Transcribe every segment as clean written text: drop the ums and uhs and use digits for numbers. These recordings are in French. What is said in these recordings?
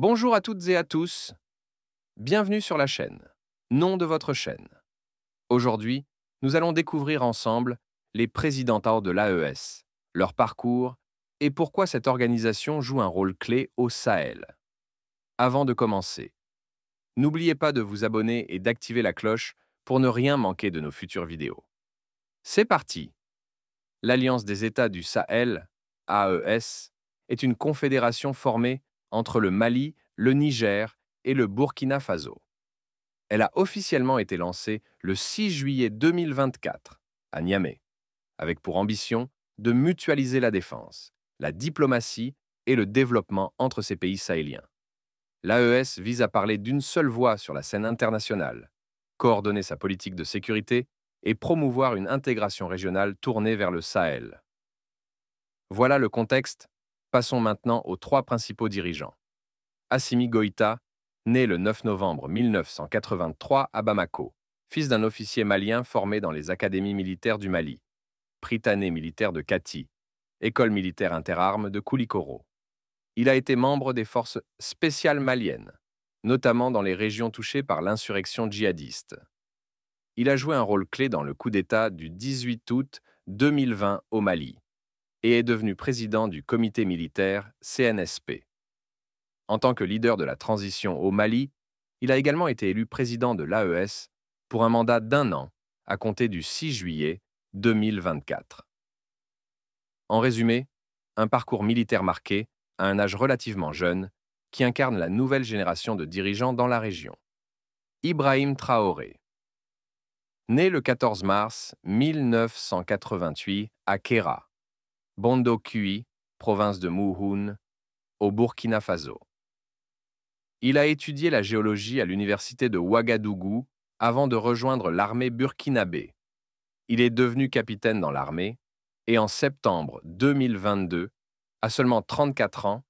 Bonjour à toutes et à tous, bienvenue sur la chaîne, nom de votre chaîne. Aujourd'hui, nous allons découvrir ensemble les présidentals de l'AES, leur parcours et pourquoi cette organisation joue un rôle clé au Sahel. Avant de commencer, n'oubliez pas de vous abonner et d'activer la cloche pour ne rien manquer de nos futures vidéos. C'est parti! L'Alliance des États du Sahel, AES, est une confédération formée entre le Mali, le Niger et le Burkina Faso. Elle a officiellement été lancée le 6 juillet 2024 à Niamey, avec pour ambition de mutualiser la défense, la diplomatie et le développement entre ces pays sahéliens. L'AES vise à parler d'une seule voix sur la scène internationale, coordonner sa politique de sécurité et promouvoir une intégration régionale tournée vers le Sahel. Voilà le contexte. Passons maintenant aux trois principaux dirigeants. Assimi Goïta, né le 9 novembre 1983 à Bamako, fils d'un officier malien formé dans les académies militaires du Mali, Prytanée militaire de Kati, école militaire interarmes de Koulikoro. Il a été membre des forces spéciales maliennes, notamment dans les régions touchées par l'insurrection djihadiste. Il a joué un rôle clé dans le coup d'État du 18 août 2020 au Mali et est devenu président du comité militaire CNSP. En tant que leader de la transition au Mali, il a également été élu président de l'AES pour un mandat d'1 an à compter du 6 juillet 2024. En résumé, un parcours militaire marqué à un âge relativement jeune qui incarne la nouvelle génération de dirigeants dans la région. Ibrahim Traoré. Né le 14 mars 1988 à Kéra, Bondo-Kui, province de Mouhoun, au Burkina Faso. Il a étudié la géologie à l'université de Ouagadougou avant de rejoindre l'armée burkinabé. Il est devenu capitaine dans l'armée et en septembre 2022, à seulement 34 ans,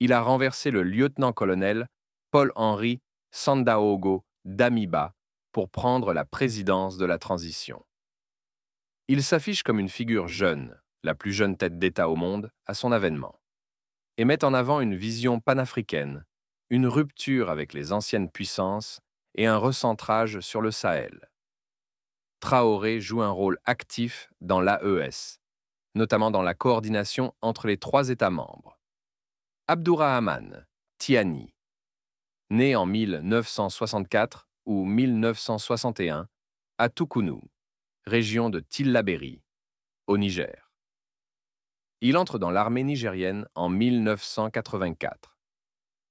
il a renversé le lieutenant-colonel Paul-Henri Sandaogo Damiba pour prendre la présidence de la transition. Il s'affiche comme une figure jeune, la plus jeune tête d'État au monde à son avènement, et met en avant une vision panafricaine, une rupture avec les anciennes puissances et un recentrage sur le Sahel. Traoré joue un rôle actif dans l'AES, notamment dans la coordination entre les trois États membres. Abdourahmane Tiani, né en 1964 ou 1961 à Toukoulou, région de Tillabéri, au Niger. Il entre dans l'armée nigérienne en 1984,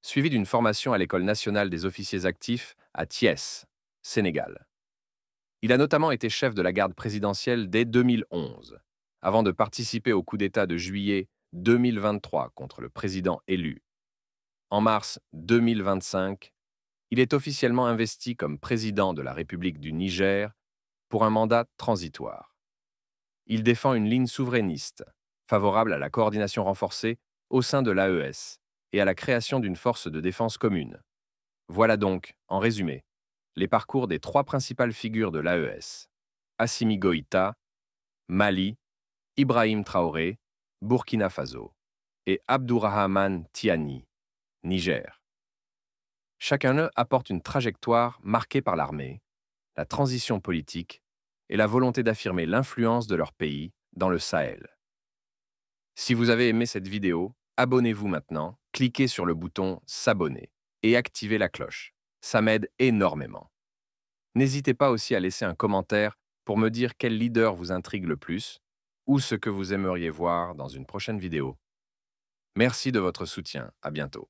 suivi d'une formation à l'École nationale des officiers actifs à Thiès, Sénégal. Il a notamment été chef de la garde présidentielle dès 2011, avant de participer au coup d'État de juillet 2023 contre le président élu. En mars 2025, il est officiellement investi comme président de la République du Niger pour un mandat transitoire. Il défend une ligne souverainiste, favorable à la coordination renforcée au sein de l'AES et à la création d'une force de défense commune. Voilà donc, en résumé, les parcours des trois principales figures de l'AES. Assimi Goïta, Mali, Ibrahim Traoré, Burkina Faso, et Abdourahmane Tiani, Niger. Chacun d'eux apporte une trajectoire marquée par l'armée, la transition politique et la volonté d'affirmer l'influence de leur pays dans le Sahel. Si vous avez aimé cette vidéo, abonnez-vous maintenant, cliquez sur le bouton s'abonner et activez la cloche. Ça m'aide énormément. N'hésitez pas aussi à laisser un commentaire pour me dire quel leader vous intrigue le plus ou ce que vous aimeriez voir dans une prochaine vidéo. Merci de votre soutien, à bientôt.